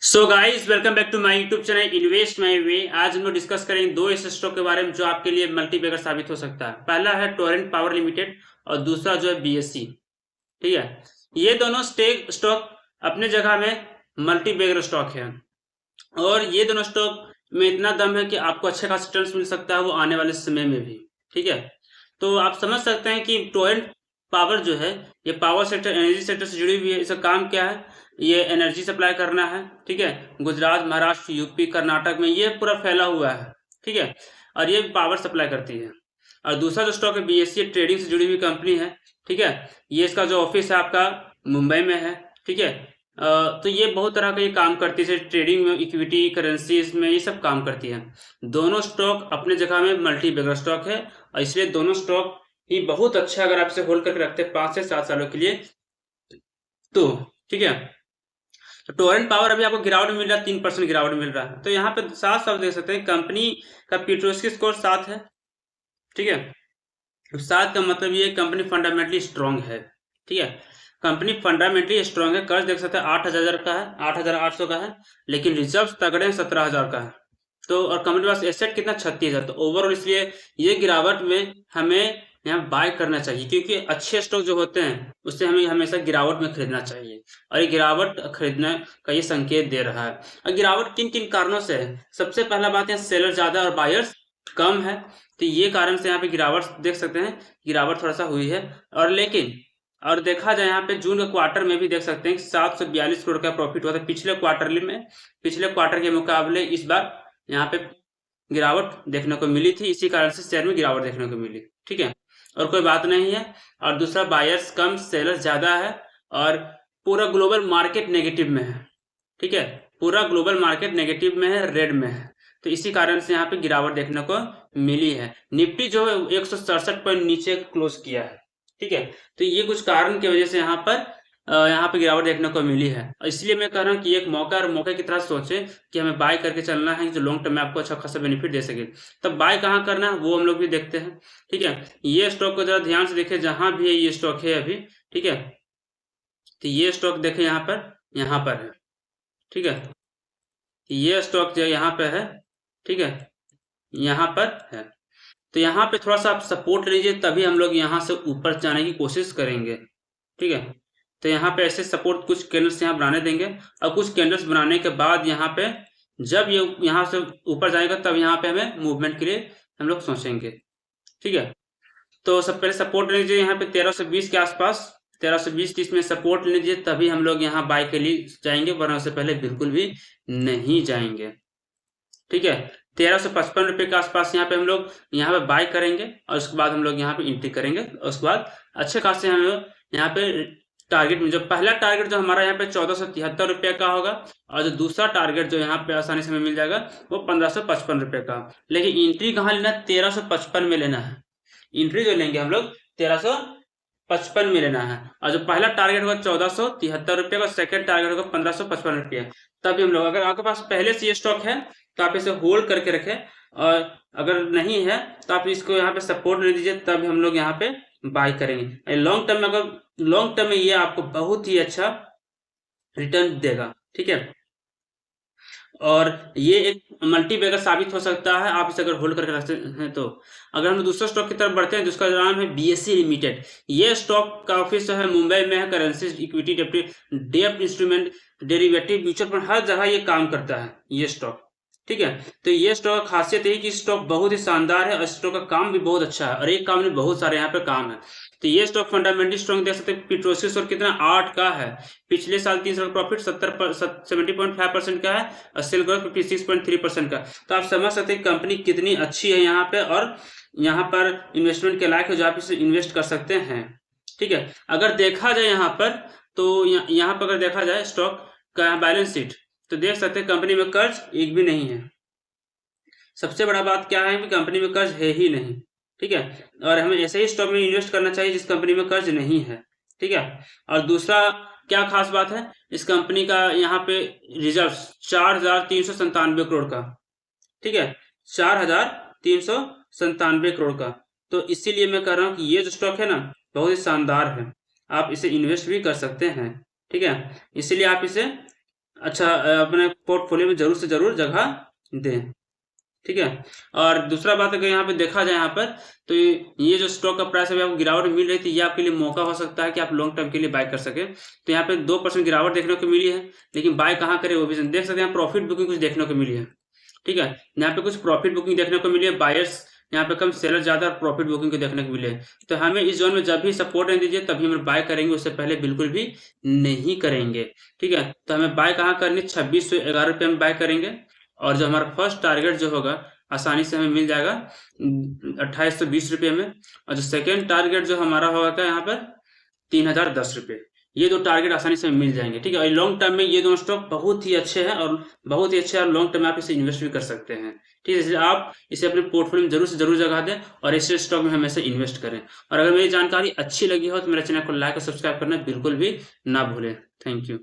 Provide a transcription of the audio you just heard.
So guys welcome back to my YouTube channel invest my way. आज हम लोग discuss करेंगे दो ऐसे स्टॉक के बारे में जो आपके लिए मल्टीबैगर साबित हो सकता है। पहला है टोरेंट पावर लिमिटेड और दूसरा जो है बीएससी। ठीक है, ये दोनों स्टॉक अपने जगह में मल्टीबैगर स्टॉक है और ये दोनों स्टॉक में इतना दम है कि आपको अच्छे खासे रिटर्न्स मिल सकता है वो आने वाले समय में भी। ठीक है, तो आप समझ सकते हैं कि टोरेंट पावर जो है ये पावर सेक्टर एनर्जी सेक्टर से जुड़ी हुई है। इसका काम क्या है? ये एनर्जी सप्लाई करना है। ठीक है, गुजरात, महाराष्ट्र, यूपी, कर्नाटक में ये पूरा फैला हुआ है। ठीक है, और ये पावर सप्लाई करती है। और दूसरा जो स्टॉक है बीएससी, ट्रेडिंग से जुड़ी हुई कंपनी है। ठीक है, ये इसका जो ऑफिस है आपका मुंबई में है। ठीक है, तो ये बहुत तरह का ये काम करती है, जैसे ट्रेडिंग में, इक्विटी, करेंसीज में ये सब काम करती है। दोनों स्टॉक अपने जगह में मल्टी बैगर स्टॉक है और इसलिए दोनों स्टॉक ही बहुत अच्छा अगर आप इसे होल्ड करके रखते हैं 5 से 7 सालों के लिए तो। ठीक है, तो टोरेंट पावर अभी आपको गिरावट मिल रहा है, 3% गिरावट मिल रहा है। तो यहाँ पे साफ साफ देख सकते हैं कंपनी का पीट्रोस्की स्कोर 7 है। ठीक है, 7 का मतलब ये कंपनी फंडामेंटली स्ट्रांग है। ठीक है, कंपनी फंडामेंटली स्ट्रांग है। कर्ज देख सकते हैं 8,000 का है, 8,800 का है, लेकिन रिजर्व तगड़े 17,000 का है। तो और कंपनी के पास एसेट कितना, 36,000। तो ओवरऑल इसलिए ये गिरावट में हमें यहाँ बाय करना चाहिए, क्योंकि अच्छे स्टॉक जो होते हैं उससे हमें हमेशा गिरावट में खरीदना चाहिए और ये गिरावट खरीदने का ये संकेत दे रहा है। और गिरावट किन किन कारणों से है? सबसे पहला बात है सेलर ज्यादा और बायर्स कम है, तो ये कारण से यहाँ पे गिरावट देख सकते हैं, गिरावट थोड़ा सा हुई है। और लेकिन और देखा जाए यहाँ पे जून के क्वार्टर में भी देख सकते हैं 742 करोड़ का प्रॉफिट हुआ था पिछले क्वार्टरली में। पिछले क्वार्टर के मुकाबले इस बार यहाँ पे गिरावट देखने को मिली थी, इसी कारण से शेयर में गिरावट देखने को मिली। ठीक है, और कोई बात नहीं है। और दूसरा बायर्स कम, सेलर्स ज्यादा है और पूरा ग्लोबल मार्केट नेगेटिव में है। ठीक है, पूरा ग्लोबल मार्केट नेगेटिव में है, रेड में है, तो इसी कारण से यहाँ पे गिरावट देखने को मिली है। निफ्टी जो है 167 पॉइंट नीचे क्लोज किया है। ठीक है, तो ये कुछ कारण की वजह से यहाँ पे गिरावट देखने को मिली है। इसलिए मैं कह रहा हूँ कि एक मौका और मौके की तरह सोचे कि हमें बाय करके चलना है जो लॉन्ग टर्म में आपको अच्छा खासा बेनिफिट दे सके। तब बाय कहाँ करना है वो हम लोग भी देखते हैं। ठीक है, ये स्टॉक को जरा ध्यान से देखें, जहां भी है ये स्टॉक है अभी। ठीक है, तो ये स्टॉक देखें यहाँ पर है। ठीक है, ये स्टॉक जो यहाँ पे है। ठीक है, यहाँ पर है, तो यहाँ पे थोड़ा सा आप सपोर्ट लीजिए, तभी हम लोग यहाँ से ऊपर जाने की कोशिश करेंगे। ठीक है, तो यहाँ पे ऐसे सपोर्ट कुछ कैंडल्स यहाँ बनाने देंगे और कुछ कैंडल्स बनाने के बाद यहाँ पे जब ये यहाँ से ऊपर जाएगा तब यहाँ पे हमें मूवमेंट के लिए हम लोग सोचेंगे। ठीक है, तो सब पहले सपोर्ट लीजिए यहाँ पे 1320 के आसपास, 1320-30 में सपोर्ट लीजिए, तभी हम लोग यहाँ बाय के लिए जाएंगे, वरना उससे पहले बिल्कुल भी नहीं जाएंगे। ठीक है, 1355 रुपए के आसपास यहाँ पे हम लोग यहाँ पे बाय करेंगे और उसके बाद हम लोग यहाँ पे एंट्री करेंगे। और उसके बाद अच्छे खासे हम लोग यहाँ पे टारगेट में, जो पहला टारगेट जो हमारा यहाँ पे 1473 रुपये का होगा और जो दूसरा टारगेट जो यहाँ पे आसानी से हमें मिल जाएगा वो 1555 रुपये का। लेकिन एंट्री कहाँ लेना है? 1355 में लेना है। एंट्री जो लेंगे हम लोग 1355 में लेना है और जो पहला टारगेट होगा 1473 रुपये का, सेकंड टारगेट होगा 1555 रुपये। तभी हम लोग, अगर आपके पास पहले से ये स्टॉक है तो आप इसे होल्ड करके रखें, और अगर नहीं है तो आप इसको यहाँ पे सपोर्ट ले दीजिए, तब हम लोग यहाँ पे बाय करेंगे। लॉन्ग टर्म में, अगर लॉन्ग टर्म में ये आपको बहुत ही अच्छा रिटर्न देगा। ठीक है, और ये एक मल्टी बैगर साबित हो सकता है आप इसे अगर होल्ड करके रखते हैं तो। अगर हम दूसरे स्टॉक की तरफ बढ़ते हैं जिसका नाम है बीएससी लिमिटेड। ये स्टॉक का ऑफिस है मुंबई में है। करेंसी, इक्विटी, डेब्ट इंस्ट्रूमेंट, डेरिवेटिव, म्यूचुअल फंड, हर जगह ये काम करता है ये स्टॉक। ठीक है, तो ये स्टॉक का खासियत है कि स्टॉक बहुत ही शानदार है और स्टॉक का काम भी बहुत अच्छा है और एक काम नहीं बहुत सारे यहाँ पे काम है। तो ये स्टॉक फंडामेंटली स्ट्रॉन्ग देख सकते हैं। पिट्रोसिस और कितना 8 का है, पिछले साल 3 साल प्रॉफिट 70.5% का है और सेल ग्रोथ 56.3% का। तो आप समझ सकते हैं कंपनी कितनी अच्छी है यहाँ पे, और यहाँ पर इन्वेस्टमेंट के लायक है जो आप इसे इन्वेस्ट कर सकते हैं। ठीक है, अगर देखा जाए यहाँ पर, तो यहाँ पर अगर देखा जाए स्टॉक का बैलेंस शीट तो देख सकते हैं कंपनी में कर्ज एक भी नहीं है। सबसे बड़ा बात क्या है कि कंपनी में कर्ज है ही नहीं। ठीक है, और हमें ऐसे ही स्टॉक में इन्वेस्ट करना चाहिए जिस कंपनी में कर्ज नहीं है। ठीक है, और दूसरा क्या खास बात है इस कंपनी का, यहाँ पे रिजर्व 4,397 करोड़ का। ठीक है, 4,397 करोड़ का। तो इसीलिए मैं कह रहा हूँ कि ये जो स्टॉक है ना बहुत ही शानदार है, आप इसे इन्वेस्ट भी कर सकते हैं। ठीक है, इसीलिए आप इसे अच्छा अपने पोर्टफोलियो में जरूर से जरूर जगह दें। ठीक है। और दूसरा बात अगर यहाँ पे देखा जाए यहाँ पर, तो ये जो स्टॉक का प्राइस अभी आपको गिरावट मिल रही थी, ये आपके लिए मौका हो सकता है कि आप लॉन्ग टर्म के लिए बाय कर सके। तो यहाँ पे 2% गिरावट देखने को मिली है, लेकिन बाय कहाँ करें वो भी देख सकते हैं। प्रॉफिट बुकिंग कुछ देखने को मिली है। ठीक है, यहाँ पे कुछ प्रॉफिट बुकिंग देखने को मिली है। बायर्स यहाँ पे कम, सेलर ज्यादा, और प्रॉफिट बुकिंग को देखने को मिले। तो हमें इस जोन में जब भी सपोर्ट नहीं दीजिए तभी हम बाय करेंगे, उससे पहले बिल्कुल भी नहीं करेंगे। ठीक है, तो हमें बाय कहाँ करनी, 2611 रुपये में बाय करेंगे। और जो हमारा फर्स्ट टारगेट जो होगा आसानी से हमें मिल जाएगा 2820 रुपये में। और जो सेकेंड टारगेट जो हमारा होगा यहाँ पर 3010 रुपये। ये दो टारगेट आसानी से मिल जाएंगे। ठीक है, और लॉन्ग टर्म में ये दोनों स्टॉक बहुत ही अच्छे हैं, और बहुत ही अच्छे हैं, और लॉन्ग टर्म में आप इसे इन्वेस्ट भी कर सकते हैं। ठीक है, इसलिए आप इसे अपने पोर्टफोलियो में जरूर से जरूर जगह दें, और ऐसे स्टॉक में हमेशा इन्वेस्ट करें। और अगर मेरी जानकारी अच्छी लगी हो तो मेरे चैनल को लाइक और सब्सक्राइब करना बिल्कुल भी ना भूलें। Thank you.